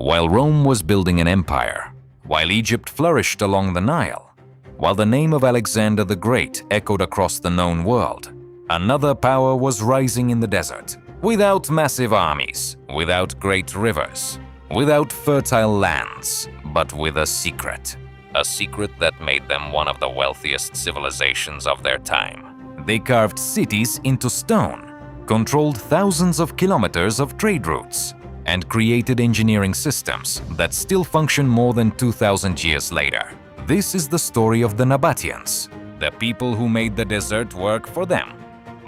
While Rome was building an empire, while Egypt flourished along the Nile, while the name of Alexander the Great echoed across the known world, another power was rising in the desert. Without massive armies, without great rivers, without fertile lands, but with a secret. A secret that made them one of the wealthiest civilizations of their time. They carved cities into stone, controlled thousands of kilometers of trade routes, and created engineering systems that still function more than 2,000 years later. This is the story of the Nabataeans, the people who made the desert work for them.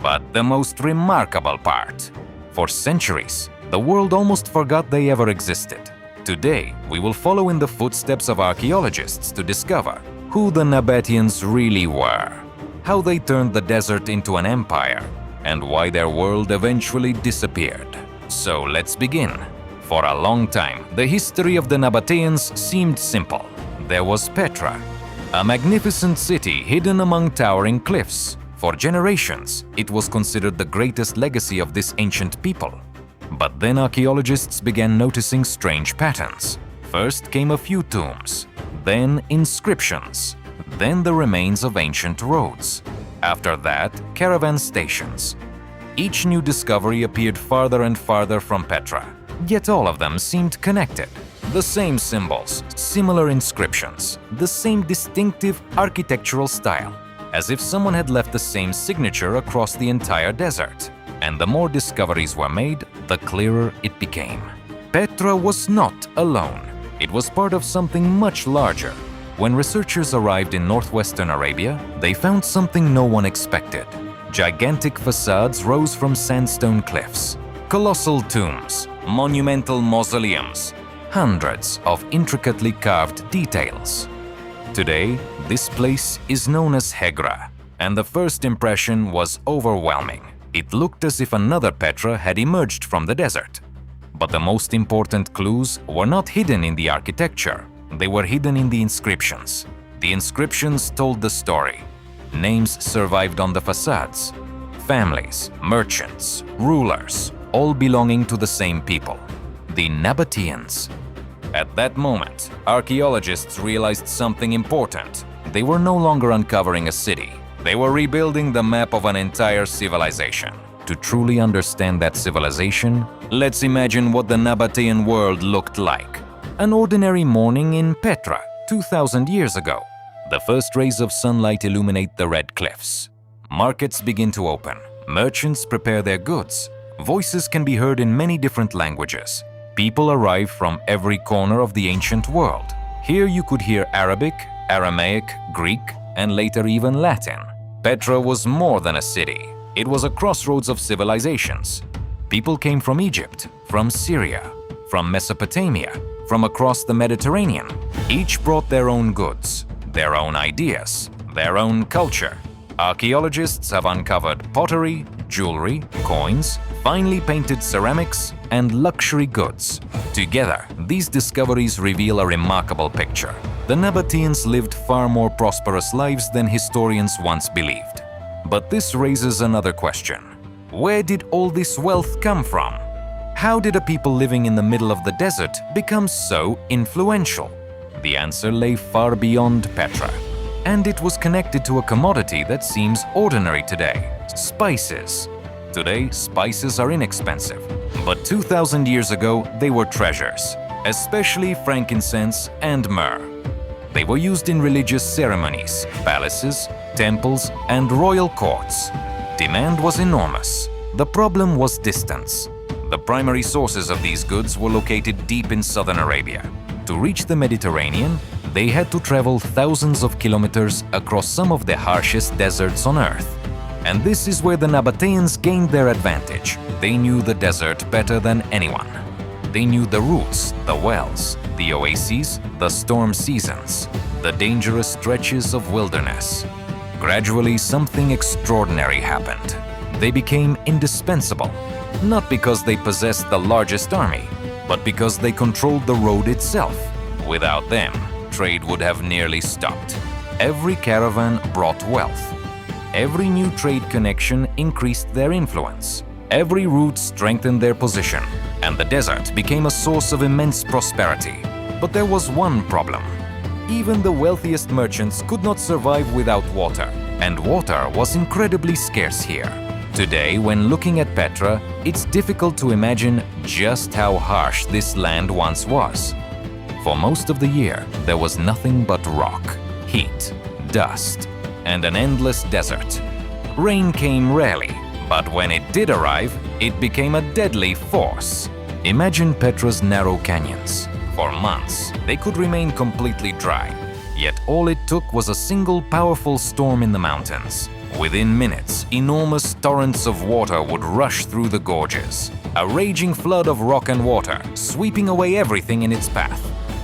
But the most remarkable part, for centuries, the world almost forgot they ever existed. Today, we will follow in the footsteps of archaeologists to discover who the Nabataeans really were, how they turned the desert into an empire, and why their world eventually disappeared. So let's begin. For a long time, the history of the Nabataeans seemed simple. There was Petra, a magnificent city hidden among towering cliffs. For generations, it was considered the greatest legacy of this ancient people. But then archaeologists began noticing strange patterns. First came a few tombs, then inscriptions, then the remains of ancient roads. After that, caravan stations. Each new discovery appeared farther and farther from Petra, yet all of them seemed connected. The same symbols, similar inscriptions, the same distinctive architectural style, as if someone had left the same signature across the entire desert. And the more discoveries were made, the clearer it became. Petra was not alone. It was part of something much larger. When researchers arrived in northwestern Arabia, they found something no one expected. Gigantic facades rose from sandstone cliffs, colossal tombs, monumental mausoleums, hundreds of intricately carved details. Today, this place is known as Hegra, and the first impression was overwhelming. It looked as if another Petra had emerged from the desert. But the most important clues were not hidden in the architecture. They were hidden in the inscriptions. The inscriptions told the story. Names survived on the facades. Families, merchants, rulers, all belonging to the same people, the Nabataeans. At that moment, archaeologists realized something important. They were no longer uncovering a city. They were rebuilding the map of an entire civilization. To truly understand that civilization, let's imagine what the Nabataean world looked like. An ordinary morning in Petra, 2,000 years ago. The first rays of sunlight illuminate the red cliffs. Markets begin to open. Merchants prepare their goods. Voices can be heard in many different languages. People arrive from every corner of the ancient world. Here you could hear Arabic, Aramaic, Greek, and later even Latin. Petra was more than a city. It was a crossroads of civilizations. People came from Egypt, from Syria, from Mesopotamia, from across the Mediterranean. Each brought their own goods, their own ideas, their own culture. Archaeologists have uncovered pottery, jewelry, coins, finely painted ceramics, and luxury goods. Together, these discoveries reveal a remarkable picture. The Nabataeans lived far more prosperous lives than historians once believed. But this raises another question. Where did all this wealth come from? How did a people living in the middle of the desert become so influential? The answer lay far beyond Petra. And it was connected to a commodity that seems ordinary today: spices. Today, spices are inexpensive, but 2,000 years ago, they were treasures, especially frankincense and myrrh. They were used in religious ceremonies, palaces, temples, and royal courts. Demand was enormous. The problem was distance. The primary sources of these goods were located deep in southern Arabia. To reach the Mediterranean, they had to travel thousands of kilometers across some of the harshest deserts on Earth. And this is where the Nabataeans gained their advantage. They knew the desert better than anyone. They knew the routes, the wells, the oases, the storm seasons, the dangerous stretches of wilderness. Gradually, something extraordinary happened. They became indispensable, not because they possessed the largest army, but because they controlled the road itself. Without them, trade would have nearly stopped. Every caravan brought wealth. Every new trade connection increased their influence. Every route strengthened their position. and the desert became a source of immense prosperity. But there was one problem. Even the wealthiest merchants could not survive without water, and water was incredibly scarce here. Today, when looking at Petra, it's difficult to imagine just how harsh this land once was. For most of the year, there was nothing but rock, heat, dust, and an endless desert. Rain came rarely, but when it did arrive, it became a deadly force. Imagine Petra's narrow canyons. For months, they could remain completely dry. Yet all it took was a single powerful storm in the mountains. Within minutes, enormous torrents of water would rush through the gorges. A raging flood of rock and water, sweeping away everything in its path.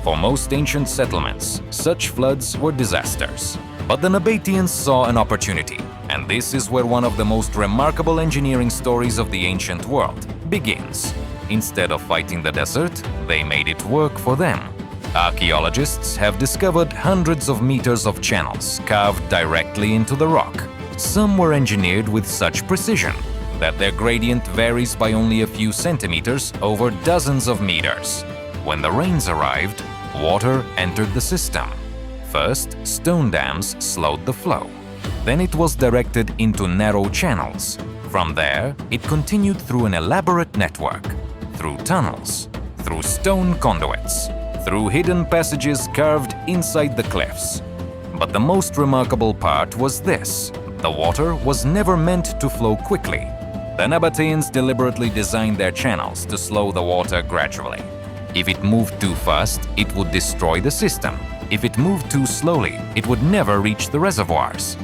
For most ancient settlements, such floods were disasters. But the Nabataeans saw an opportunity, and this is where one of the most remarkable engineering stories of the ancient world begins. Instead of fighting the desert, they made it work for them. Archaeologists have discovered hundreds of meters of channels carved directly into the rock. Some were engineered with such precision that their gradient varies by only a few centimeters over dozens of meters. When the rains arrived, water entered the system. First, stone dams slowed the flow. Then it was directed into narrow channels. From there, it continued through an elaborate network, through tunnels, through stone conduits, through hidden passages carved inside the cliffs. But the most remarkable part was this: the water was never meant to flow quickly. The Nabataeans deliberately designed their channels to slow the water gradually. If it moved too fast, it would destroy the system. If it moved too slowly, it would never reach the reservoirs.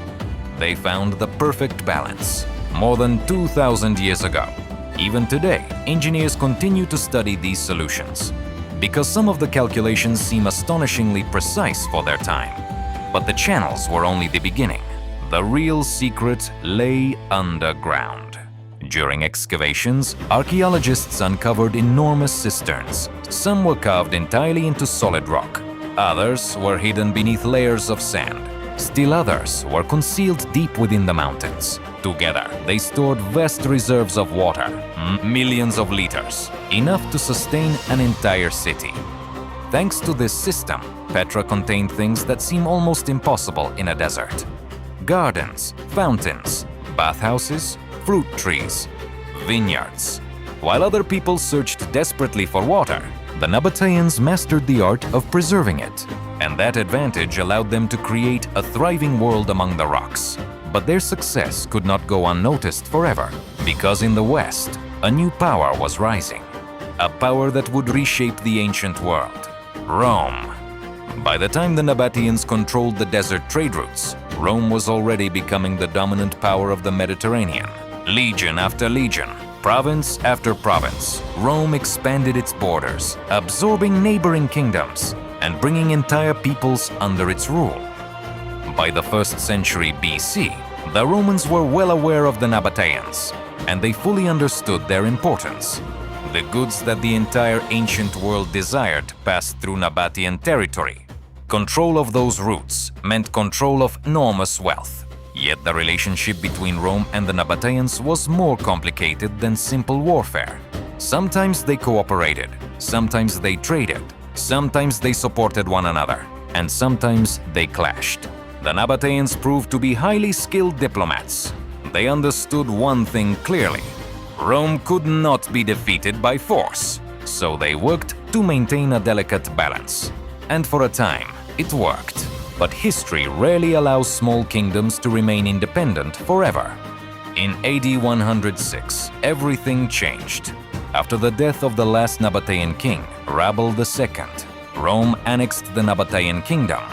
They found the perfect balance more than 2,000 years ago. Even today, engineers continue to study these solutions, because some of the calculations seem astonishingly precise for their time. But the channels were only the beginning. The real secret lay underground. During excavations, archaeologists uncovered enormous cisterns. Some were carved entirely into solid rock. Others were hidden beneath layers of sand. Still others were concealed deep within the mountains. Together, they stored vast reserves of water, millions of liters, enough to sustain an entire city. Thanks to this system, Petra contained things that seem almost impossible in a desert. Gardens, fountains, bathhouses, fruit trees, vineyards. While other people searched desperately for water, the Nabataeans mastered the art of preserving it, and that advantage allowed them to create a thriving world among the rocks. But their success could not go unnoticed forever, because in the West, a new power was rising. A power that would reshape the ancient world: Rome. By the time the Nabataeans controlled the desert trade routes, Rome was already becoming the dominant power of the Mediterranean. Legion after legion, province after province, Rome expanded its borders, absorbing neighboring kingdoms and bringing entire peoples under its rule. By the 1st century BC, the Romans were well aware of the Nabataeans, and they fully understood their importance. The goods that the entire ancient world desired passed through Nabataean territory. Control of those routes meant control of enormous wealth. Yet the relationship between Rome and the Nabataeans was more complicated than simple warfare. Sometimes they cooperated, sometimes they traded, sometimes they supported one another, and sometimes they clashed. The Nabataeans proved to be highly skilled diplomats. They understood one thing clearly: Rome could not be defeated by force, so they worked to maintain a delicate balance. And for a time, it worked. But history rarely allows small kingdoms to remain independent forever. In AD 106, everything changed. After the death of the last Nabataean king, Rabel II, Rome annexed the Nabataean kingdom.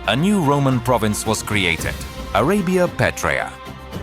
A new Roman province was created, Arabia Petraea.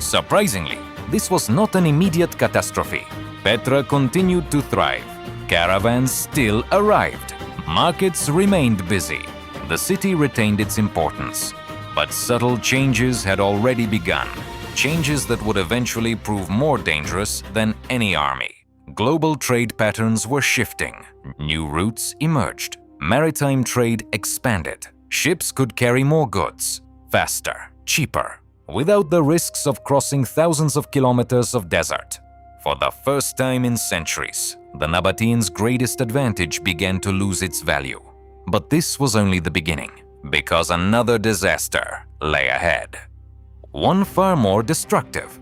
Surprisingly, this was not an immediate catastrophe. Petra continued to thrive. Caravans still arrived. Markets remained busy. The city retained its importance. But subtle changes had already begun. Changes that would eventually prove more dangerous than any army. Global trade patterns were shifting. New routes emerged. Maritime trade expanded. Ships could carry more goods, faster, cheaper, without the risks of crossing thousands of kilometers of desert. For the first time in centuries, the Nabataeans' greatest advantage began to lose its value. But this was only the beginning, because another disaster lay ahead. One far more destructive.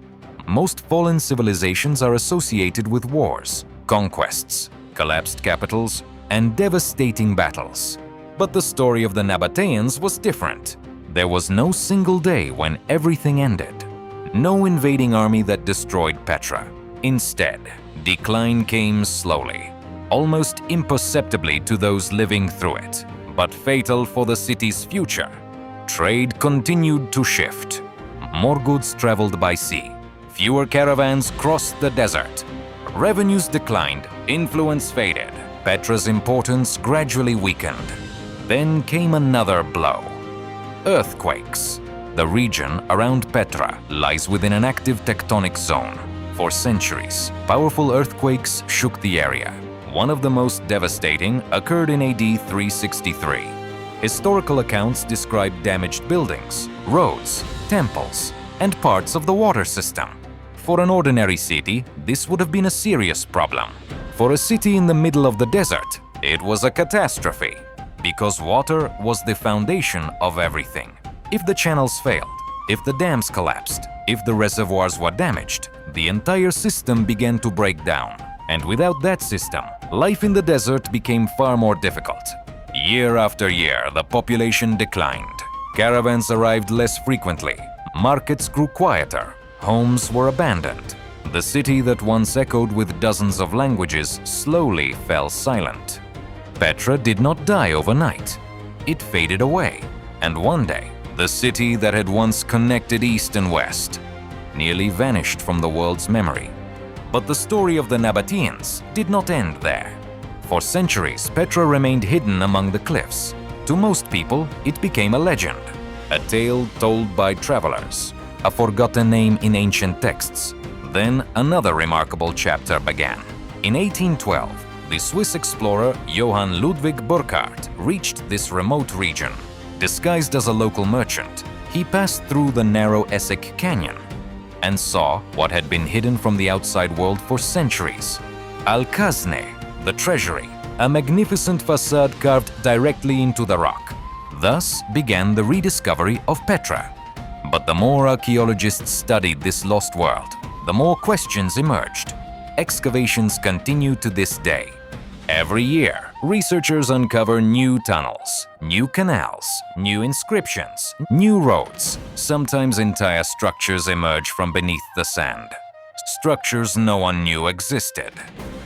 Most fallen civilizations are associated with wars, conquests, collapsed capitals, and devastating battles. But the story of the Nabataeans was different. There was no single day when everything ended. No invading army that destroyed Petra. Instead, decline came slowly, almost imperceptibly to those living through it, but fatal for the city's future. Trade continued to shift. More goods traveled by sea. Fewer caravans crossed the desert. Revenues declined, influence faded. Petra's importance gradually weakened. Then came another blow. Earthquakes. The region around Petra lies within an active tectonic zone. For centuries, powerful earthquakes shook the area. One of the most devastating occurred in AD 363. Historical accounts describe damaged buildings, roads, temples, and parts of the water system. For an ordinary city, this would have been a serious problem. For a city in the middle of the desert, it was a catastrophe, because water was the foundation of everything. If the channels failed, if the dams collapsed, if the reservoirs were damaged, the entire system began to break down. And without that system, life in the desert became far more difficult. Year after year, the population declined. Caravans arrived less frequently. Markets grew quieter. Homes were abandoned. The city that once echoed with dozens of languages slowly fell silent. Petra did not die overnight. It faded away. And one day, the city that had once connected east and west nearly vanished from the world's memory. But the story of the Nabataeans did not end there. For centuries, Petra remained hidden among the cliffs. To most people, it became a legend, a tale told by travelers, a forgotten name in ancient texts. Then another remarkable chapter began. In 1812, the Swiss explorer Johann Ludwig Burckhardt reached this remote region. Disguised as a local merchant, he passed through the narrow Essek Canyon and saw what had been hidden from the outside world for centuries. Al-Khazne, the treasury, a magnificent facade carved directly into the rock. Thus began the rediscovery of Petra. But the more archaeologists studied this lost world, the more questions emerged. Excavations continue to this day. Every year, researchers uncover new tunnels, new canals, new inscriptions, new roads. Sometimes entire structures emerge from beneath the sand. Structures no one knew existed.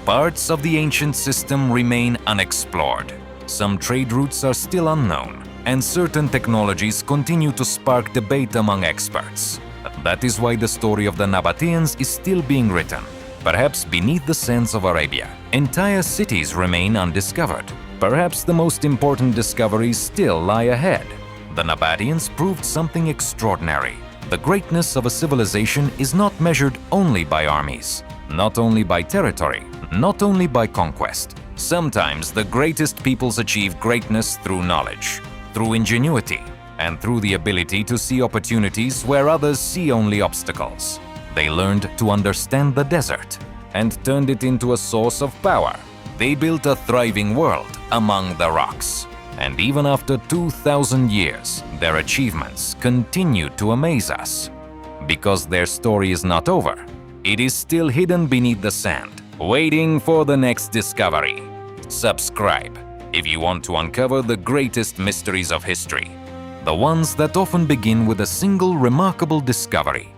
Parts of the ancient system remain unexplored. Some trade routes are still unknown, and certain technologies continue to spark debate among experts. That is why the story of the Nabataeans is still being written. Perhaps beneath the sands of Arabia, entire cities remain undiscovered. Perhaps the most important discoveries still lie ahead. The Nabataeans proved something extraordinary. The greatness of a civilization is not measured only by armies, not only by territory, not only by conquest. Sometimes the greatest peoples achieve greatness through knowledge, through ingenuity, and through the ability to see opportunities where others see only obstacles. They learned to understand the desert and turned it into a source of power. They built a thriving world among the rocks. And even after 2,000 years, their achievements continue to amaze us. Because their story is not over, it is still hidden beneath the sand, waiting for the next discovery. Subscribe if you want to uncover the greatest mysteries of history, the ones that often begin with a single remarkable discovery.